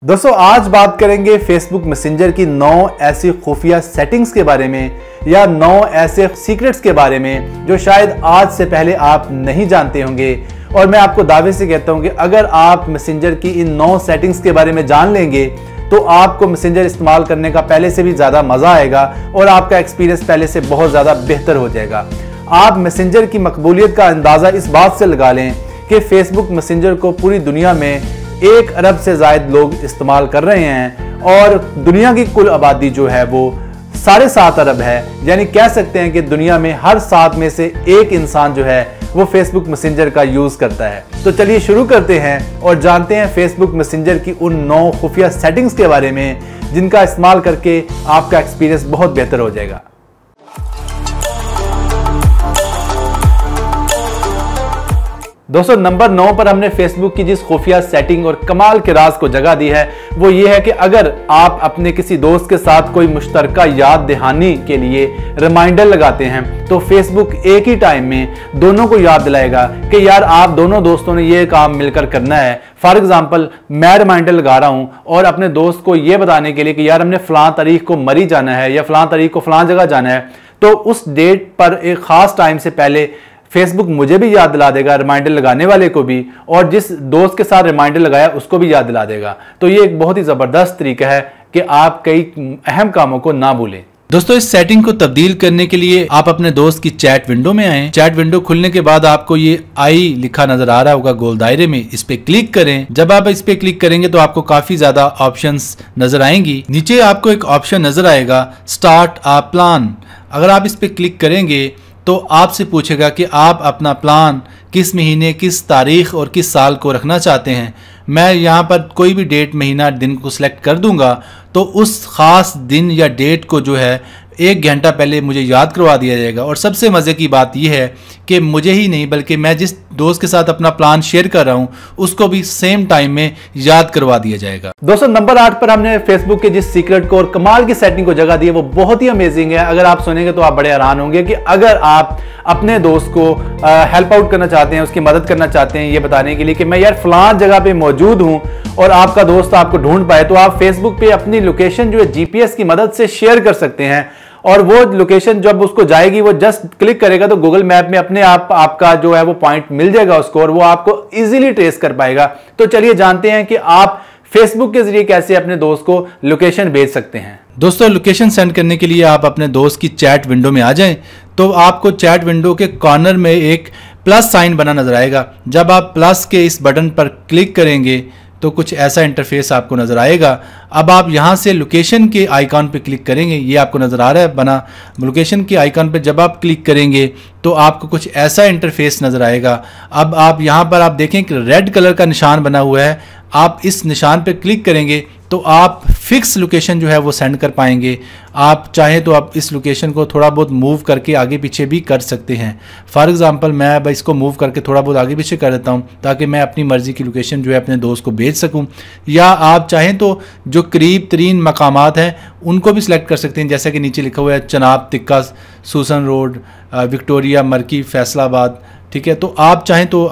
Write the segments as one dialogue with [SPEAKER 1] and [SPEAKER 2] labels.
[SPEAKER 1] दोस्तों आज बात करेंगे फेसबुक मैसेंजर की 9 ऐसी खुफिया सेटिंग्स के बारे में या 9 ऐसे सीक्रेट्स के बारे में जो शायद आज से पहले आप नहीं जानते होंगे। और मैं आपको दावे से कहता हूं कि अगर आप मैसेंजर की इन 9 सेटिंग्स के बारे में जान लेंगे तो आपको मैसेंजर इस्तेमाल करने का पहले से भी ज़्यादा मज़ा आएगा और आपका एक्सपीरियंस पहले से बहुत ज़्यादा बेहतर हो जाएगा। आप मैसेंजर की मकबूलियत का अंदाज़ा इस बात से लगा लें कि फेसबुक मैसेंजर को पूरी दुनिया में 1 अरब से ज़ायद लोग इस्तेमाल कर रहे हैं और दुनिया की कुल आबादी जो है वो 7.5 अरब है। यानी कह सकते हैं कि दुनिया में हर 7 में से 1 इंसान जो है वो फेसबुक मैसेंजर का यूज़ करता है। तो चलिए शुरू करते हैं और जानते हैं फेसबुक मैसेंजर की उन 9 खुफिया सेटिंग्स के बारे में जिनका इस्तेमाल करके आपका एक्सपीरियंस बहुत बेहतर हो जाएगा। दोस्तों नंबर 9 पर हमने फेसबुक की जिस खुफिया सेटिंग और कमाल के राज को जगह दी है वो ये है कि अगर आप अपने किसी दोस्त के साथ कोई मुश्तरका याद दहानी के लिए रिमाइंडर लगाते हैं तो फेसबुक एक ही टाइम में दोनों को याद दिलाएगा कि यार आप दोनों दोस्तों ने ये काम मिलकर करना है। फॉर एग्जाम्पल मैं रिमाइंडर लगा रहा हूं और अपने दोस्त को ये बताने के लिए कि यार हमने फलां तारीख को मरी जाना है या फलां तारीख को फलां जगह जाना है, तो उस डेट पर एक खास टाइम से पहले फेसबुक मुझे भी याद दिला देगा, रिमाइंडर लगाने वाले को भी, और जिस दोस्त के साथ रिमाइंडर लगाया उसको भी याद दिला देगा। तो ये एक बहुत ही ज़बरदस्त तरीका है कि आप कई अहम कामों को ना भूलें।
[SPEAKER 2] दोस्तों इस सेटिंग को तब्दील करने के लिए आप अपने दोस्त की चैट विंडो में आएं। चैट विंडो खुलने के बाद आपको ये आई लिखा नजर आ रहा होगा गोल दायरे में, इस पे क्लिक करें। जब आप इस पे क्लिक करेंगे तो आपको काफी ज्यादा ऑप्शंस नजर आएंगी। नीचे आपको एक ऑप्शन नजर आएगा स्टार्ट अ प्लान। अगर आप इस पे क्लिक करेंगे तो आपसे पूछेगा कि आप अपना प्लान किस महीने, किस तारीख और किस साल को रखना चाहते हैं। मैं यहाँ पर कोई भी डेट, महीना, दिन को सिलेक्ट कर दूंगा तो उस ख़ास दिन या डेट को जो है 1 घंटा पहले मुझे याद करवा दिया जाएगा। और सबसे मज़े की बात यह है कि मुझे ही नहीं बल्कि मैं जिस दोस्त के साथ अपना प्लान शेयर कर रहा हूं उसको भी सेम टाइम में याद करवा दिया जाएगा।
[SPEAKER 1] दोस्तों नंबर 8 पर हमने फेसबुक के जिस सीक्रेट को और कमाल की सेटिंग को जगह दी है वो बहुत ही अमेजिंग है। अगर आप सुनेंगे तो आप बड़े हैरान होंगे कि अगर आप अपने दोस्त को हेल्प आउट करना चाहते हैं, उसकी मदद करना चाहते हैं ये बताने के लिए कि मैं यार फलां जगह पे मौजूद हूं और आपका दोस्त आपको ढूंढ पाए, तो आप फेसबुक पे अपनी लोकेशन जो है जीपीएस की मदद से शेयर कर सकते हैं। और वो लोकेशन जब उसको जाएगी वो जस्ट क्लिक करेगा तो गूगल मैप में अपने आप आपका जो है वो पॉइंट मिल जाएगा उसको और वो आपको इजीली ट्रेस कर पाएगा। तो चलिए जानते हैं कि आप फेसबुक के जरिए कैसे अपने दोस्त को लोकेशन भेज सकते हैं।
[SPEAKER 2] दोस्तों लोकेशन सेंड करने के लिए आप अपने दोस्त की चैट विंडो में आ जाएं तो आपको चैट विंडो के कॉर्नर में एक प्लस साइन बना नजर आएगा। जब आप प्लस के इस बटन पर क्लिक करेंगे तो कुछ ऐसा इंटरफेस आपको नज़र आएगा। अब आप यहाँ से लोकेशन के आइकॉन पे क्लिक करेंगे, ये आपको नज़र आ रहा है बना। लोकेशन के आइकॉन पे जब आप क्लिक करेंगे तो आपको कुछ ऐसा इंटरफेस नज़र आएगा। अब आप यहाँ पर आप देखें कि रेड कलर का निशान बना हुआ है, आप इस निशान पे क्लिक करेंगे तो आप फिक्स लोकेशन जो है वो सेंड कर पाएंगे। आप चाहें तो आप इस लोकेशन को थोड़ा बहुत मूव करके आगे पीछे भी कर सकते हैं। फॉर एग्जांपल मैं अब इसको मूव करके थोड़ा बहुत आगे पीछे कर देता हूं ताकि मैं अपनी मर्ज़ी की लोकेशन जो है अपने दोस्त को भेज सकूं। या आप चाहें तो जो करीब तरीन मकामात हैं उनको भी सिलेक्ट कर सकते हैं, जैसा कि नीचे लिखा हुआ है चनाब, तिक्का, सूसन रोड, विक्टोरिया, मरकी, फैसलाबाद। ठीक है, तो आप चाहें तो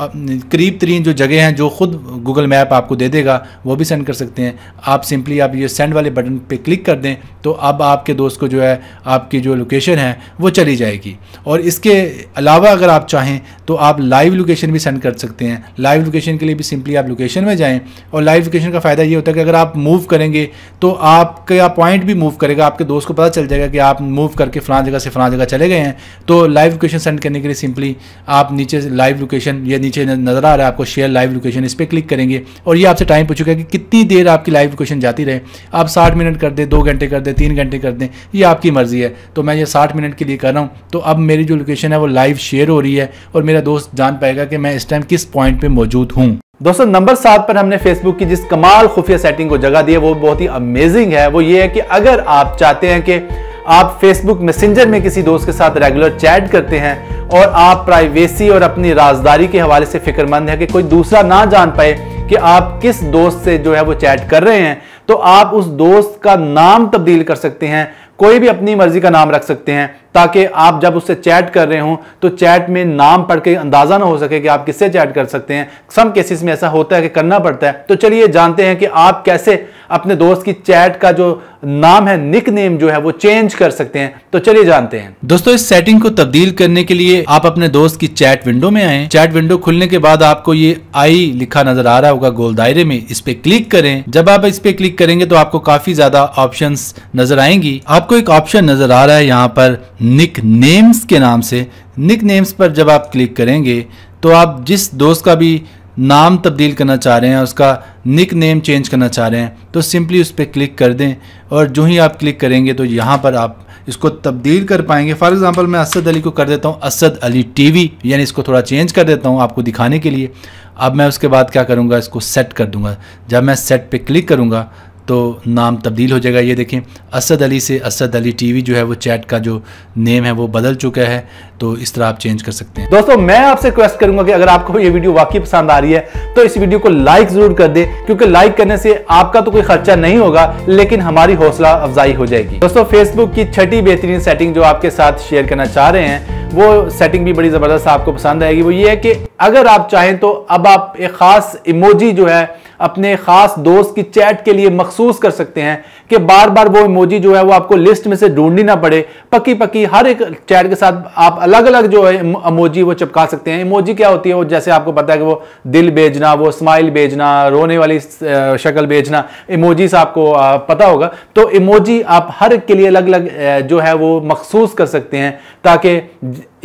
[SPEAKER 2] करीब तरीन जो जगह हैं जो खुद गूगल मैप आपको दे देगा वो भी सेंड कर सकते हैं। आप सिंपली आप ये सेंड वाले बटन पे क्लिक कर दें तो अब आपके दोस्त को जो है आपकी जो लोकेशन है वो चली जाएगी। और इसके अलावा अगर आप चाहें तो आप लाइव लोकेशन भी सेंड कर सकते हैं। लाइव लोकेशन के लिए भी सिंपली आप लोकेशन में जाएँ और लाइव लोकेशन का फ़ायदा ये होता है कि अगर आप मूव करेंगे तो आपका पॉइंट भी मूव करेगा, आपके दोस्त को पता चल जाएगा कि आप मूव करके फ़लाँ जगह से फ़लाँ जगह चले गए हैं। तो लाइव लोकेशन सेंड करने के लिए सिंपली आप नीचे लाइव लोकेशन, ये नीचे नजर आ रहा है आपको शेयर लाइव लोकेशन, इस पे क्लिक करेंगे और ये आपसे टाइम पूछेगा कि कितनी देर आपकी लाइव लोकेशन जाती रहे। आप 60 मिनट कर दें, 2 घंटे कर दें, 3 घंटे कर दें, ये आपकी मर्जी है। तो मैं ये 60 मिनट के लिए कर रहा हूँ तो अब मेरी जो लोकेशन है वो लाइव शेयर हो रही है और मेरा दोस्त जान पाएगा कि मैं इस टाइम किस पॉइंट पे मौजूद हूँ।
[SPEAKER 1] दोस्तों नंबर 7 पर हमने फेसबुक की जिस कमाल खुफिया सेटिंग को जगह दी है वो बहुत ही अमेजिंग है। वो ये है कि अगर आप चाहते हैं कि आप फेसबुक मैसेंजर में किसी दोस्त के साथ रेगुलर चैट करते हैं और आप प्राइवेसी और अपनी राजदारी के हवाले से फिक्रमंद है कि कोई दूसरा ना जान पाए कि आप किस दोस्त से जो है वो चैट कर रहे हैं, तो आप उस दोस्त का नाम तब्दील कर सकते हैं, कोई भी अपनी मर्जी का नाम रख सकते हैं, ताकि आप जब उससे चैट कर रहे हो तो चैट में नाम पढ़ के अंदाजा ना हो सके कि आप किससे चैट कर सकते हैं। सम केसेस में ऐसा होता है कि करना पड़ता है। तो चलिए जानते हैं कि आप कैसे अपने दोस्त की चैट का जो नाम है, निक नेम जो है वो चेंज कर सकते हैं। तो चलिए जानते हैं।
[SPEAKER 2] दोस्तों, इस सेटिंग को तब्दील करने के लिए आप अपने दोस्त की चैट विंडो में आए। चैट विंडो खुलने के बाद आपको ये आई लिखा नजर आ रहा होगा गोल दायरे में, इस पे क्लिक करें। जब आप इस पे क्लिक करेंगे तो आपको काफी ज्यादा ऑप्शंस नजर आएंगी। आपको एक ऑप्शन नजर आ रहा है यहाँ पर निक नेम्स के नाम से। निक नेम्स पर जब आप क्लिक करेंगे तो आप जिस दोस्त का भी नाम तब्दील करना चाह रहे हैं, उसका निक नेम चेंज करना चाह रहे हैं, तो सिंपली उस पर क्लिक कर दें। और जो ही आप क्लिक करेंगे तो यहाँ पर आप इसको तब्दील कर पाएंगे। फॉर एग्जांपल मैं असद अली को कर देता हूँ असद अली टीवी, यानी इसको थोड़ा चेंज कर देता हूँ आपको दिखाने के लिए। अब मैं उसके बाद क्या करूँगा, इसको सेट कर दूँगा। जब मैं सेट पे क्लिक करूँगा तो नाम तब्दील हो जाएगा। ये देखें, असद अली से असद अली टीवी जो है वो चैट का जो नेम है वो बदल चुका है। तो इस तरह आप चेंज कर सकते हैं।
[SPEAKER 1] दोस्तों, मैं आपसे रिक्वेस्ट करूंगा कि अगर आपको ये वीडियो वाकई पसंद आ रही है तो इस वीडियो को लाइक जरूर कर दें, क्योंकि लाइक करने से आपका तो कोई खर्चा नहीं होगा, लेकिन हमारी हौसला अफजाई हो जाएगी। दोस्तों, फेसबुक की छठी बेहतरीन सेटिंग जो आपके साथ शेयर करना चाह रहे हैं, वो सेटिंग भी बड़ी जबरदस्त आपको पसंद आएगी। वो ये है कि अगर आप चाहें तो अब आप एक खास इमोजी जो है अपने खास दोस्त की चैट के लिए मखसूस कर सकते हैं कि बार बार वो इमोजी जो है वो आपको लिस्ट में से ढूंढनी ना पड़े। पक्की पक्की हर एक चैट के साथ आप अलग अलग जो है इमोजी वो चिपका सकते हैं। इमोजी क्या होती है, वो जैसे आपको पता है कि वो दिल भेजना, वो स्माइल भेजना, रोने वाली शक्ल भेजना, इमोजीज आपको पता होगा। तो इमोजी आप हर एक के लिए अलग अलग जो है वो मखसूस कर सकते हैं, ताकि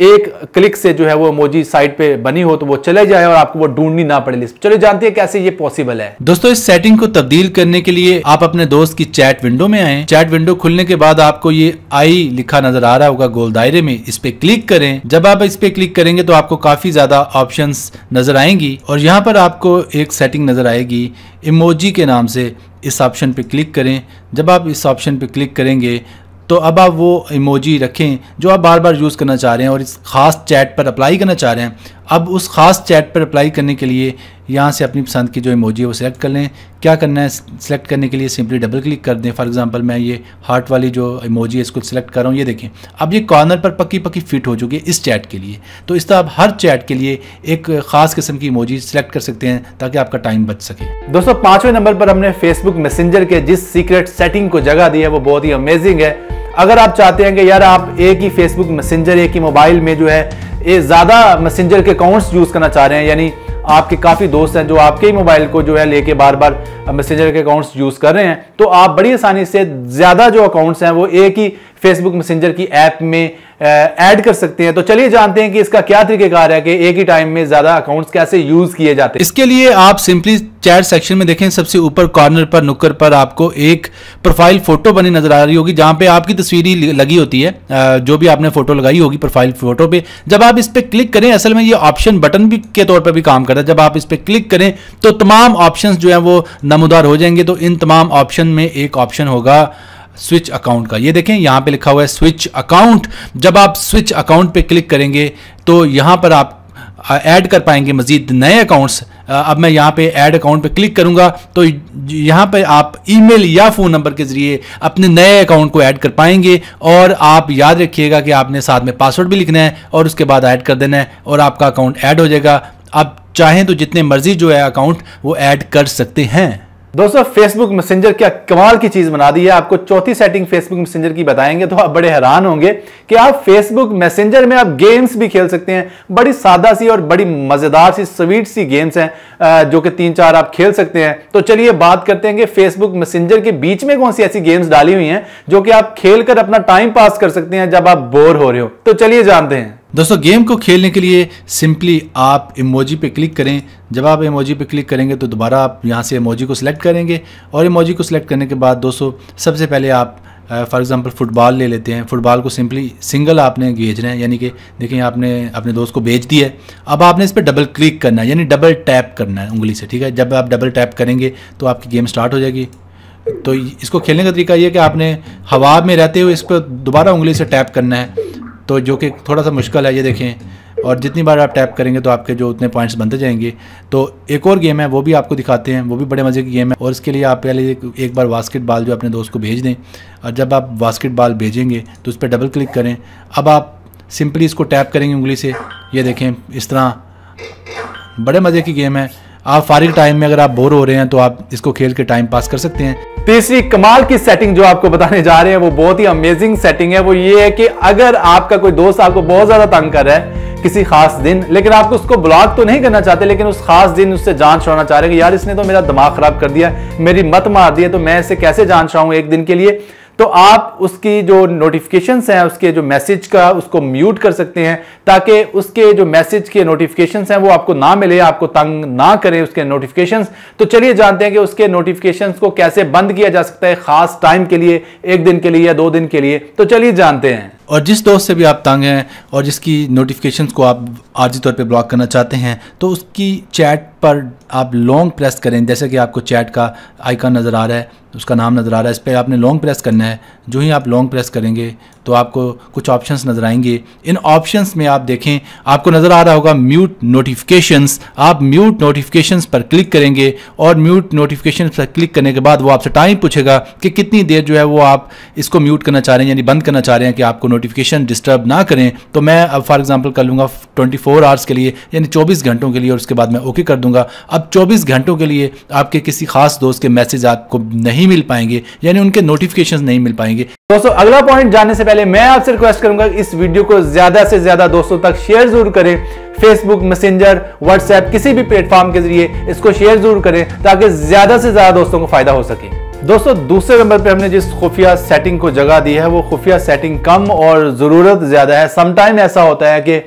[SPEAKER 1] एक क्लिक से जो है वो इमोजी साइट पे बनी हो तो वो चले जाए और आपको वो ढूंढनी ना पड़े लिस्ट। चलिए जानते हैं कैसे ये पॉसिबल है।
[SPEAKER 2] दोस्तों, इस सेटिंग को तब्दील करने के लिए आप अपने दोस्त की चैट विंडो में आए। चैट विंडो खुलने के बाद आपको ये आई लिखा नजर आ रहा होगा गोल दायरे में, इस पे क्लिक करें। जब आप इस पे क्लिक करेंगे तो आपको काफी ज्यादा ऑप्शंस नजर आएंगी और यहाँ पर आपको एक सेटिंग नजर आएगी इमोजी के नाम से। इस ऑप्शन पे क्लिक करें। जब आप इस ऑप्शन पे क्लिक करेंगे तो अब आप वो इमोजी रखें जो आप बार बार यूज़ करना चाह रहे हैं और इस खास चैट पर अप्लाई करना चाह रहे हैं। अब उस खास चैट पर अप्लाई करने के लिए यहाँ से अपनी पसंद की जो इमोजी है वो सिलेक्ट कर लें। क्या करना है, सिलेक्ट करने के लिए सिंपली डबल क्लिक कर दें। फॉर एग्जांपल मैं ये हार्ट वाली जो इमोजी है इसको सिलेक्ट कर रहा हूँ। ये देखें, अब ये कॉर्नर पर पक्की पक्की फिट हो चुकी है इस चैट के लिए। तो इस तरह आप हर चैट के लिए एक खास किस्म की इमोजी सिलेक्ट कर सकते हैं ताकि आपका टाइम बच सके।
[SPEAKER 1] दोस्तों, 5वें नंबर पर हमने फेसबुक मैसेंजर के जिस सीक्रेट सेटिंग को जगह दी है वो बहुत ही अमेजिंग है। अगर आप चाहते हैं कि यार आप एक ही फेसबुक मैसेंजर एक ही मोबाइल में जो है ये ज़्यादा मैसेंजर के अकाउंट्स यूज़ करना चाह रहे हैं, यानी आपके काफ़ी दोस्त हैं जो आपके ही मोबाइल को जो है लेके बार बार मैसेंजर के अकाउंट्स यूज़ कर रहे हैं, तो आप बड़ी आसानी से ज़्यादा जो अकाउंट्स हैं वो एक ही फेसबुक मैसेंजर की ऐप में ऐड कर सकते हैं। तो चलिए जानते हैं कि इसका क्या तरीकेकार है कि एक ही टाइम में ज़्यादा अकाउंट्स कैसे यूज़ किए जाते हैं।
[SPEAKER 2] इसके लिए आप सिंपली चैट सेक्शन में देखें, सबसे ऊपर कॉर्नर पर नुक्कर पर आपको एक प्रोफाइल फोटो बनी नजर आ रही होगी जहां पे आपकी तस्वीर ही लगी होती है, जो भी आपने फोटो लगाई होगी प्रोफाइल फोटो पे। जब आप इस पे क्लिक करें, असल में ये ऑप्शन बटन भी के तौर पर भी काम करता है। जब आप इस पे क्लिक करें तो तमाम ऑप्शंस जो है वो नमूदार हो जाएंगे। तो इन तमाम ऑप्शन में एक ऑप्शन होगा स्विच अकाउंट का। ये देखें, यहाँ पे लिखा हुआ है स्विच अकाउंट। जब आप स्विच अकाउंट पे क्लिक करेंगे तो यहाँ पर आप ऐड कर पाएंगे मजीद नए अकाउंट्स। अब मैं यहाँ पे ऐड अकाउंट पे क्लिक करूंगा तो यहाँ पे आप ईमेल या फ़ोन नंबर के ज़रिए अपने नए अकाउंट को ऐड कर पाएंगे। और आप याद रखिएगा कि आपने साथ में पासवर्ड भी लिखना है और उसके बाद ऐड कर देना है और आपका अकाउंट ऐड हो जाएगा। आप चाहें तो जितने मर्जी जो है अकाउंट वो ऐड कर सकते हैं।
[SPEAKER 1] दोस्तों, फेसबुक मैसेंजर क्या कमाल की चीज बना दी है। आपको चौथी सेटिंग फेसबुक मैसेंजर की बताएंगे तो आप बड़े हैरान होंगे कि आप फेसबुक मैसेंजर में आप गेम्स भी खेल सकते हैं। बड़ी सादा सी और बड़ी मजेदार सी स्वीट सी गेम्स हैं जो कि 3-4 आप खेल सकते हैं। तो चलिए बात करते हैं कि फेसबुक मैसेंजर के बीच में कौन सी ऐसी गेम्स डाली हुई हैं जो कि आप खेल कर अपना टाइम पास कर सकते हैं जब आप बोर हो रहे हो। तो चलिए जानते हैं।
[SPEAKER 2] दोस्तों, गेम को खेलने के लिए सिंपली आप इमोजी पे क्लिक करें। जब आप इमोजी पे क्लिक करेंगे तो दोबारा आप यहाँ से इमोजी को सिलेक्ट करेंगे और इमोजी को सिलेक्ट करने के बाद दोस्तों सबसे पहले आप फॉर एग्जांपल फुटबॉल ले लेते हैं। फुटबॉल को सिंपली सिंगल आपने भेजना है, यानी कि देखिए आपने अपने दोस्त को भेज दिया है। अब आपने इस पर डबल क्लिक करना है, यानी डबल टैप करना है उंगली से, ठीक है। जब आप डबल टैप करेंगे तो आपकी गेम स्टार्ट हो जाएगी। तो इसको खेलने का तरीका ये है कि आपने हवा में रहते हुए इस पर दोबारा उंगली से टैप करना है, तो जो कि थोड़ा सा मुश्किल है। ये देखें और जितनी बार आप टैप करेंगे तो आपके जो उतने पॉइंट्स बनते जाएंगे। तो एक और गेम है वो भी आपको दिखाते हैं, वो भी बड़े मज़े की गेम है। और इसके लिए आप पहले एक बार बास्केटबॉल जो अपने दोस्त को भेज दें, और जब आप बास्केटबॉल भेजेंगे तो उस पर डबल क्लिक करें। अब आप सिंपली इसको टैप करेंगे उंगली से, ये देखें इस तरह, बड़े मज़े की गेम है। आप फारिग टाइम में अगर आप बोर हो रहे हैं तो आप इसको खेल के टाइम पास कर सकते हैं।
[SPEAKER 1] तीसरी कमाल की सेटिंग जो आपको बताने जा रहे हैं वो बहुत ही अमेजिंग सेटिंग है। वो ये है कि अगर आपका कोई दोस्त आपको बहुत ज्यादा तंग कर रहा है किसी खास दिन, लेकिन आप उसको ब्लॉक तो नहीं करना चाहते, लेकिन उस खास दिन उससे जान छुड़ाना चाह रहे हैं कि यार इसने तो मेरा दिमाग खराब कर दिया, मेरी मत मार दी है, तो मैं इसे कैसे जान छुड़ाऊं एक दिन के लिए। तो आप उसकी जो नोटिफिकेशंस हैं, उसके जो मैसेज का, उसको म्यूट कर सकते हैं ताकि उसके जो मैसेज के नोटिफिकेशंस हैं वो आपको ना मिले, आपको तंग ना करें उसके नोटिफिकेशंस। तो चलिए जानते हैं कि उसके नोटिफिकेशंस को कैसे बंद किया जा सकता है खास टाइम के लिए, एक दिन के लिए या 2 दिन के लिए। तो चलिए जानते हैं।
[SPEAKER 2] और जिस दोस्त से भी आप तंग हैं और जिसकी नोटिफिकेशंस को आप आर्जी तौर पे ब्लॉक करना चाहते हैं, तो उसकी चैट पर आप लॉन्ग प्रेस करें। जैसे कि आपको चैट का आइकन नज़र आ रहा है, उसका नाम नज़र आ रहा है, इस पर आपने लॉन्ग प्रेस करना है। जो ही आप लॉन्ग प्रेस करेंगे तो आपको कुछ ऑप्शंस नज़र आएंगे। इन ऑप्शंस में आप देखें, आपको नज़र आ रहा होगा म्यूट नोटिफिकेशंस। आप म्यूट नोटिफिकेशंस पर क्लिक करेंगे और म्यूट नोटिफिकेशंस पर क्लिक करने के बाद वो आपसे टाइम पूछेगा कि कितनी देर जो है वो आप इसको म्यूट करना चाह रहे हैं, यानी बंद करना चाह रहे हैं कि आपको नोटिफिकेशन डिस्टर्ब ना करें। तो मैं अब फॉर एग्जांपल कर लूँगा 24 आवर्स के लिए, यानी 24 घंटों के लिए, और उसके बाद मैं ओके कर दूंगा। अब 24 घंटों के लिए आपके किसी खास दोस्त के मैसेज आपको नहीं मिल पाएंगे, यानी उनके नोटिफिकेशंस नहीं मिल पाएंगे।
[SPEAKER 1] दोस्तों अगला पॉइंट जानने से पहले मैं आपसे रिक्वेस्ट करूंगा इस वीडियो को ज्यादा से ज्यादा दोस्तों तक शेयर जरूर करें। फेसबुक, मैसेंजर, व्हाट्सएप, किसी भी प्लेटफॉर्म के जरिए इसको शेयर जरूर करें ताकि ज्यादा से ज्यादा दोस्तों को फायदा हो सके। दोस्तों दूसरे नंबर पे हमने जिस खुफिया सेटिंग को जगह दी है वो खुफिया सेटिंग कम और जरूरत ज्यादा है। समटाइम ऐसा होता है कि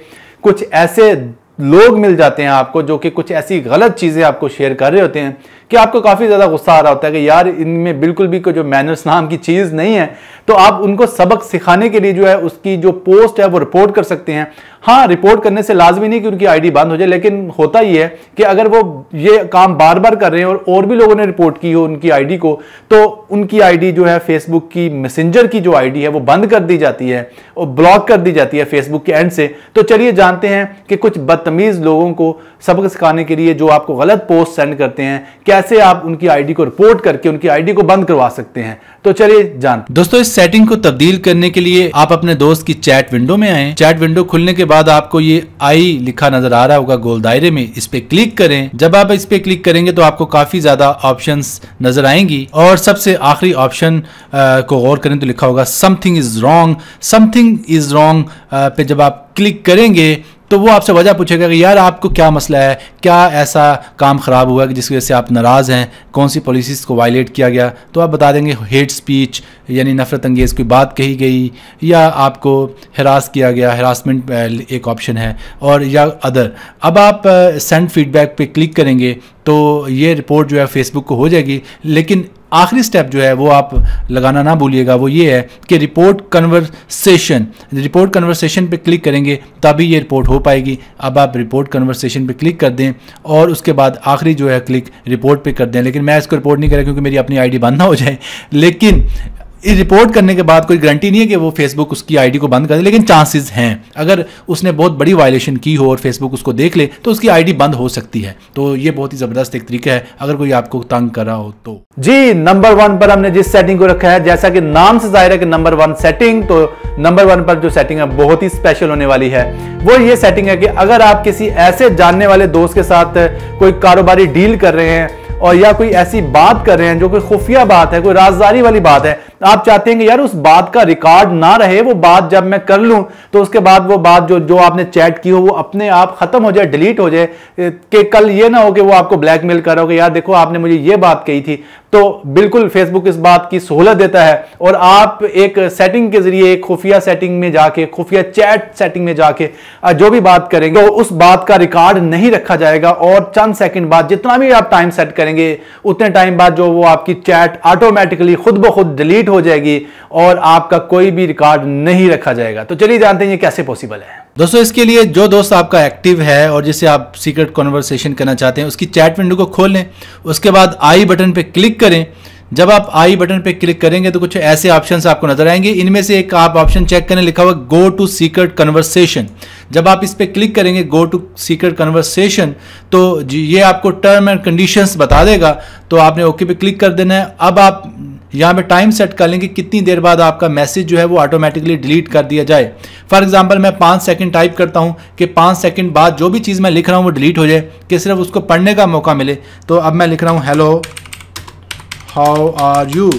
[SPEAKER 1] कुछ ऐसे लोग मिल जाते हैं आपको जो कि कुछ ऐसी गलत चीजें आपको शेयर कर रहे होते हैं कि आपको काफी ज्यादा गुस्सा आ रहा होता है कि यार इनमें बिल्कुल भी कोई जो मैनर्स नाम की चीज नहीं है। तो आप उनको सबक सिखाने के लिए जो है उसकी जो पोस्ट है वो रिपोर्ट कर सकते हैं। हाँ, रिपोर्ट करने से लाजमी नहीं कि उनकी आईडी बंद हो जाए, लेकिन होता ही है कि अगर वो ये काम बार बार कर रहे हैं और भी लोगों ने रिपोर्ट की हो उनकी आईडी को, तो उनकी आईडी जो है फेसबुक की मैसेंजर की जो आईडी है वो बंद कर दी जाती है और ब्लॉक कर दी जाती है फेसबुक के एंड से। तो चलिए जानते हैं कि कुछ बदतमीज लोगों को सबक सिखाने के लिए जो आपको गलत पोस्ट सेंड करते हैं, कैसे आप उनकी आईडी को रिपोर्ट करके उनकी आईडी को बंद करवा सकते हैं। तो चलिए जानते।
[SPEAKER 2] दोस्तों इस सेटिंग को तब्दील करने के लिए आप अपने दोस्त की चैट विंडो में आए। चैट विंडो खुलने के बाद आपको ये आई लिखा नजर आ रहा होगा गोल दायरे में, इस पे क्लिक करें। जब आप इस पे क्लिक करेंगे तो आपको काफी ज्यादा ऑप्शंस नजर आएंगी और सबसे आखिरी ऑप्शन को गौर करें तो लिखा होगा something is wrong. Something is wrong पे जब आप क्लिक करेंगे तो वो आपसे वजह पूछेगा कि यार आपको क्या मसला है, क्या ऐसा काम ख़राब हुआ कि जिसकी वजह से आप नाराज़ हैं, कौन सी पॉलिसीज़ को वायलेट किया गया। तो आप बता देंगे हेट स्पीच यानी नफ़रत अंगेज़ कोई बात कही गई, या आपको हरास किया गया, हरासमेंट एक ऑप्शन है, और या अदर। अब आप सेंड फीडबैक पे क्लिक करेंगे तो ये रिपोर्ट जो है फेसबुक को हो जाएगी। लेकिन आखिरी स्टेप जो है वो आप लगाना ना भूलिएगा, वो ये है कि रिपोर्ट कन्वर्सेशन। रिपोर्ट कन्वर्सेशन पे क्लिक करेंगे तभी ये रिपोर्ट हो पाएगी। अब आप रिपोर्ट कन्वर्सेशन पे क्लिक कर दें और उसके बाद आखिरी जो है क्लिक रिपोर्ट पे कर दें। लेकिन मैं इसको रिपोर्ट नहीं करा क्योंकि मेरी अपनी आईडी बंद ना हो जाए। लेकिन रिपोर्ट करने के बाद कोई गारंटी नहीं है कि वो फेसबुक उसकी आईडी को बंद कर दे, लेकिन चांसेस हैं। अगर उसने बहुत बड़ी वायलेशन की हो और फेसबुक उसको देख ले तो उसकी आईडी बंद हो सकती है। तो ये बहुत ही ज़बरदस्त एक तरीका है अगर कोई आपको तंग कर रहा हो तो।
[SPEAKER 1] जी, नंबर 1 पर हमने जिस सेटिंग को रखा है, जैसा कि नाम से जाहिर है कि नंबर 1 सेटिंग, तो नंबर 1 पर जो सेटिंग है बहुत ही स्पेशल होने वाली है। वो ये सेटिंग है कि अगर आप किसी ऐसे जानने वाले दोस्त के साथ कोई कारोबारी डील कर रहे हैं और या कोई ऐसी बात कर रहे हैं जो कोई खुफिया बात है, कोई राजदारी वाली बात है, आप चाहते हैं कि यार उस बात का रिकॉर्ड ना रहे, वो बात जब मैं कर लूं तो उसके बाद वो बात जो आपने चैट की हो वो अपने आप खत्म हो जाए, डिलीट हो जाए, कि कल ये ना हो कि वो आपको ब्लैकमेल कर रहा हो कि यार देखो आपने मुझे ये बात कही थी। तो बिल्कुल फेसबुक इस बात की सहूलत देता है और आप एक सेटिंग के जरिए खुफिया सेटिंग में जाके, खुफिया चैट सेटिंग में जाके जो भी बात करेंगे तो उस बात का रिकॉर्ड नहीं रखा जाएगा और चंद सेकंड बाद, जितना भी आप टाइम सेट करेंगे उतने टाइम बाद जो वो आपकी चैट ऑटोमेटिकली खुद ब खुद डिलीट हो जाएगी और आपका कोई भी रिकॉर्ड नहीं रखा जाएगा। तो चलिए जानते हैं ये कैसे पॉसिबल है।
[SPEAKER 2] दोस्तों इसके लिए जो दोस्त आपका एक्टिव है और जिसे आप सीक्रेट कन्वर्सेशन करना चाहते हैं उसकी चैट विंडो को खोल लें। उसके बाद आई बटन पे क्लिक करें। जब आप आई बटन पे क्लिक करेंगे तो कुछ ऐसे ऑप्शंस आपको नजर आएंगे। इनमें से एक आप ऑप्शन चेक करें, लिखा हुआ गो टू सीक्रेट कन्वर्सेशन। जब आप इस पे क्लिक करेंगे गो टू सीक्रेट कन्वर्सेशन, तो ये आपको टर्म एंड कंडीशंस बता देगा, तो आपने ओके पे क्लिक कर देना है। अब आप यहाँ पे टाइम सेट कर लेंगे कितनी देर बाद आपका मैसेज जो है वो ऑटोमेटिकली डिलीट कर दिया जाए। फॉर एग्जांपल मैं 5 सेकंड टाइप करता हूँ कि 5 सेकंड बाद जो भी चीज़ मैं लिख रहा हूँ वो डिलीट हो जाए, कि सिर्फ उसको पढ़ने का मौका मिले। तो अब मैं लिख रहा हूँ हेलो हाउ आर यू।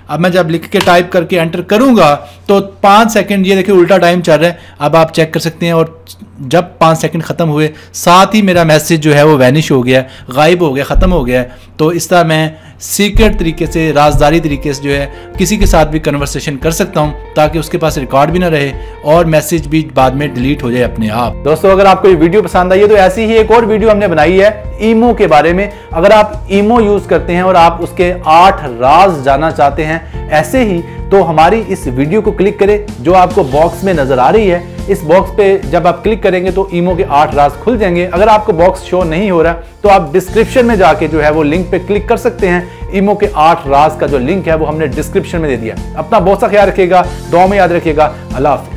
[SPEAKER 2] अब मैं जब लिख के टाइप करके एंटर करूंगा तो 5 सेकंड, ये देखिए उल्टा टाइम चल रहा है, अब आप चेक कर सकते हैं। और जब 5 सेकंड ख़त्म हुए साथ ही मेरा मैसेज जो है वो वैनिश हो गया, गायब हो गया, ख़त्म हो गया। तो इस तरह मैं सीक्रेट तरीके से, राजदारी तरीके से जो है किसी के साथ भी कन्वर्सेशन कर सकता हूं, ताकि उसके पास रिकॉर्ड भी ना रहे और मैसेज भी बाद में डिलीट हो जाए अपने आप।
[SPEAKER 1] दोस्तों, अगर आपको ये वीडियो पसंद आई है तो ऐसी ही एक और वीडियो हमने बनाई है ईमो के बारे में। अगर आप ईमो यूज करते हैं और आप उसके 8 राज जानना चाहते हैं ऐसे ही, तो हमारी इस वीडियो को क्लिक करें जो आपको बॉक्स में नजर आ रही है। इस बॉक्स पे जब आप क्लिक करेंगे तो ईमो के 8 राज खुल जाएंगे। अगर आपको बॉक्स शो नहीं हो रहा तो आप डिस्क्रिप्शन में जाके जो है वो लिंक पे क्लिक कर सकते हैं। ईमो के 8 राज का जो लिंक है वो हमने डिस्क्रिप्शन में दे दिया। अपना बहुत सा ख्याल रखिएगा, दुआ में याद रखिएगा। अल्लाह हाफ़िज़।